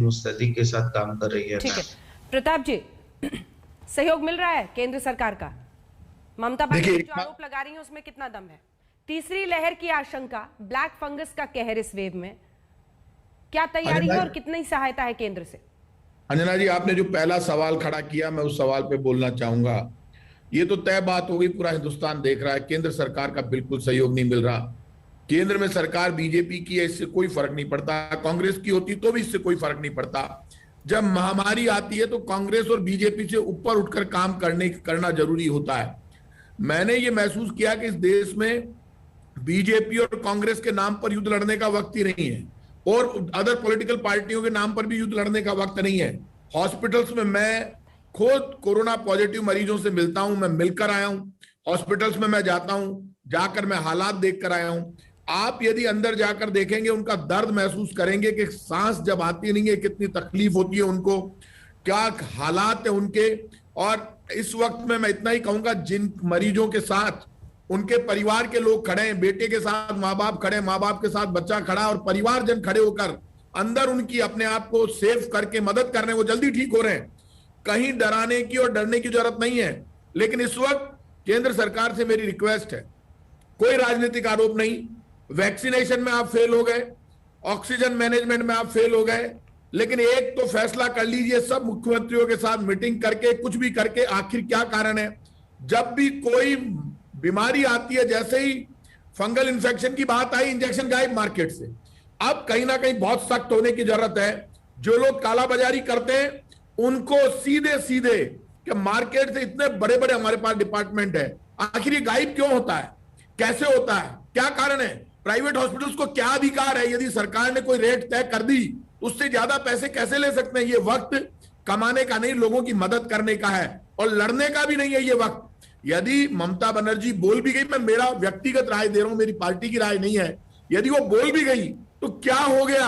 मुस्तैदी के साथ काम कर रही है। ठीक है प्रताप जी, सहयोग मिल रहा है केंद्र सरकार का? ममता बनर्जी जो आरोप लगा रही है उसमें कितना दम है? तीसरी लहर की आशंका, ब्लैक फंगस का कहर इस वेव में, क्या तैयारी है और कितनी सहायता है केंद्र से? अंजना जी, आपने जो पहला सवाल खड़ा किया, मैं उस सवाल पे बोलना चाहूंगा। ये तो तय बात हो गई, पूरा हिंदुस्तान देख रहा है, केंद्र सरकार का बिल्कुल सहयोग नहीं मिल रहा। केंद्र में सरकार बीजेपी की है, इससे कोई फर्क नहीं पड़ता, कांग्रेस की होती तो भी इससे कोई फर्क नहीं पड़ता। जब महामारी आती है तो कांग्रेस और बीजेपी से ऊपर उठकर काम करना जरूरी होता है। मैंने ये महसूस किया कि इस देश में बीजेपी और कांग्रेस के नाम पर युद्ध लड़ने का वक्त ही नहीं है, और अदर पॉलिटिकल पार्टियों के नाम पर भी युद्ध लड़ने का वक्त नहीं है। हॉस्पिटल्स में मैं खुद कोरोना पॉजिटिव मरीजों से मिलता हूं, मैं मिलकर आया हूं। हॉस्पिटल्स में मैं जाता हूं, जाकर मैं हालात देख कर आया हूं। आप यदि अंदर जाकर देखेंगे, उनका दर्द महसूस करेंगे कि सांस जब आती नहीं है कितनी तकलीफ होती है उनको, क्या हालात है उनके। और इस वक्त में मैं इतना ही कहूंगा, जिन मरीजों के साथ उनके परिवार के लोग खड़े हैं, बेटे के साथ माँ बाप खड़े, माँ बाप के साथ बच्चा खड़ा, और परिवारजन खड़े होकर अंदर उनकी अपने आप को सेफ करके मदद कर रहे हैं, वो जल्दी ठीक हो रहे हैं। कहीं डराने की और डरने की जरूरत नहीं है। लेकिन इस वक्त केंद्र सरकार से मेरी रिक्वेस्ट है, कोई राजनीतिक आरोप नहीं, वैक्सीनेशन में आप फेल हो गए, ऑक्सीजन मैनेजमेंट में आप फेल हो गए, लेकिन एक तो फैसला कर लीजिए, सब मुख्यमंत्रियों के साथ मीटिंग करके, कुछ भी करके, आखिर क्या कारण है। जब भी कोई बीमारी आती है, जैसे ही फंगल इन्फेक्शन की बात आई, इंजेक्शन गायब मार्केट से। अब कहीं ना कहीं बहुत सख्त होने की जरूरत है। जो लोग कालाबाजारी करते हैं उनको सीधे सीधे, कि मार्केट से इतने बड़े बड़े हमारे पास डिपार्टमेंट है, आखिर ये गायब क्यों होता है, कैसे होता है, क्या कारण है? प्राइवेट हॉस्पिटल्स को क्या अधिकार है? यदि सरकार ने कोई रेट तय कर दी, उससे ज्यादा पैसे कैसे ले सकते हैं? ये वक्त कमाने का नहीं, लोगों की मदद करने का है, और लड़ने का भी नहीं है ये वक्त। यदि ममता बनर्जी बोल भी गई, मैं मेरा व्यक्तिगत राय दे रहा हूं, मेरी पार्टी की राय नहीं है, यदि वो बोल भी गई तो क्या हो गया?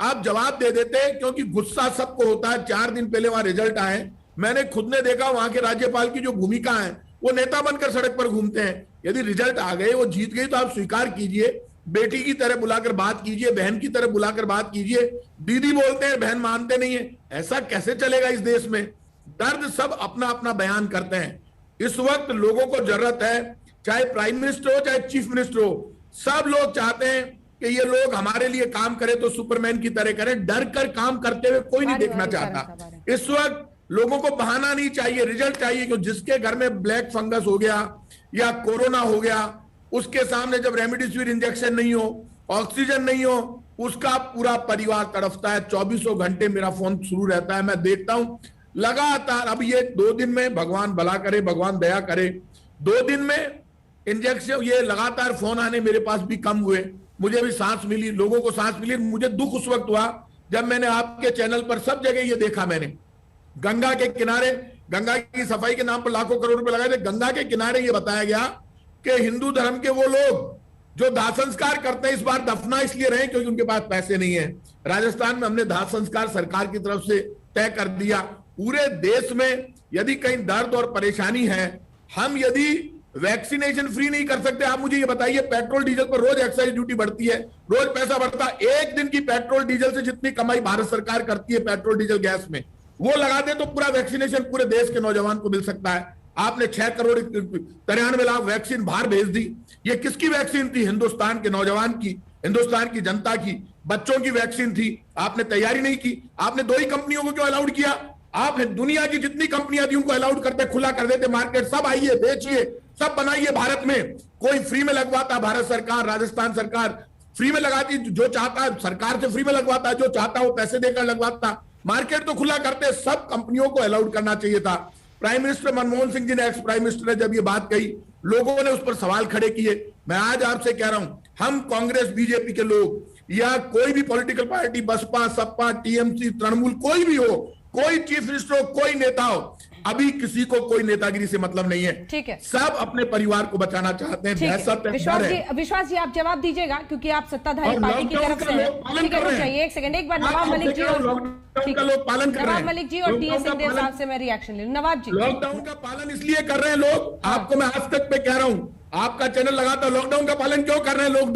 आप जवाब दे देते, क्योंकि गुस्सा सबको होता है। 4 दिन पहले वहां रिजल्ट आए, मैंने खुद ने देखा वहां के राज्यपाल की जो भूमिका है, वो नेता बनकर सड़क पर घूमते हैं। यदि रिजल्ट आ गए, वो जीत गई, तो आप स्वीकार कीजिए, बेटी की तरह बुलाकर बात कीजिए, बहन की तरह बुलाकर बात कीजिए। दीदी बोलते हैं, बहन मानते नहीं है, ऐसा कैसे चलेगा इस देश में? दर्द सब अपना अपना बयान करते हैं। इस वक्त लोगों को जरूरत है, चाहे प्राइम मिनिस्टर हो चाहे चीफ मिनिस्टर हो, सब लोग चाहते हैं कि ये लोग हमारे लिए काम करें तो सुपरमैन की तरह करें। डर कर काम करते हुए कोई नहीं देखना चाहता। इस वक्त लोगों को बहाना नहीं चाहिए, रिजल्ट चाहिए। क्यों? जिसके घर में ब्लैक फंगस हो गया या कोरोना हो गया, उसके सामने जब रेमडेसिविर इंजेक्शन नहीं हो, ऑक्सीजन नहीं हो, उसका पूरा परिवार तड़फता है। 24 घंटे मेरा फोन शुरू रहता है, मैं देखता हूं लगातार। अब ये 2 दिन में, भगवान भला करे, भगवान दया करे, 2 दिन में इंजेक्शन, ये लगातार फोन आने मेरे पास भी कम हुए। मुझे भी सांस मिली, लोगों को सांस मिली। मुझे दुख उस वक्त हुआ जब मैंने आपके चैनल पर सब जगह ये देखा, मैंने गंगा के किनारे, गंगा की सफाई के नाम पर लाखों करोड़ रुपए लगाए थे, गंगा के किनारे ये बताया गया कि हिंदू धर्म के वो लोग जो दाह संस्कार करते हैं, इस बार दफना इसलिए रहे क्योंकि उनके पास पैसे नहीं है। राजस्थान में हमने दाह संस्कार सरकार की तरफ से तय कर दिया। पूरे देश में यदि कहीं दर्द और परेशानी है, हम यदि वैक्सीनेशन फ्री नहीं कर सकते, आप मुझे ये बताइए, पेट्रोल डीजल पर रोज एक्साइज ड्यूटी बढ़ती है, रोज पैसा बढ़ता है। एक दिन की पेट्रोल डीजल से जितनी कमाई भारत सरकार करती है पेट्रोल डीजल गैस में, वो लगा दे तो पूरा वैक्सीनेशन पूरे देश के नौजवान को मिल सकता है। आपने 6 करोड़ 93 लाख वैक्सीन बाहर भेज दी। ये किसकी वैक्सीन थी? हिंदुस्तान के नौजवान की, हिंदुस्तान की जनता की, बच्चों की वैक्सीन थी। आपने तैयारी नहीं की। आपने 2 ही कंपनियों को क्यों अलाउड किया? आप दुनिया की जितनी कंपनियां थी उनको अलाउड करते, खुला कर देते मार्केट, सब आइए बेचिए, सब बनाइए भारत में। कोई फ्री में लगवाता, भारत सरकार, राजस्थान सरकार फ्री में लगाती, जो चाहता है सरकार से फ्री में लगवाता, जो चाहता वो पैसे देकर लगवाता। मार्केट तो खुला करते, सब कंपनियों को अलाउड करना चाहिए था। प्राइम मिनिस्टर मनमोहन सिंह जी ने, एक्स प्राइम मिनिस्टर ने जब ये बात कही, लोगों ने उस पर सवाल खड़े किए। मैं आज आपसे कह रहा हूं, हम कांग्रेस बीजेपी के लोग या कोई भी political party, Baspa, Sapa, TMC, Trinamool, कोई भी हो, कोई चीफ मिनिस्टर हो, कोई नेता हो, अभी किसी को कोई नेतागिरी से मतलब नहीं है। ठीक है, सब अपने परिवार को बचाना चाहते हैं। विश्वास जी आप जवाब दीजिएगा क्योंकि आप सत्ताधारी पार्टी की तरफ से हैं। एक सेकंड, एक बार नवाब मलिक जी और नवाब मलिक जी और टीएस सिंहदेव साहब से मैं रिएक्शन ले लूं। नवाब जी, लॉकडाउन का पालन इसलिए कर रहे हैं लोग, आपको मैं आज तक पे कह रहा हूं, आपका चैनल लगाता, लॉकडाउन का पालन क्यों कर रहे हैं लोग?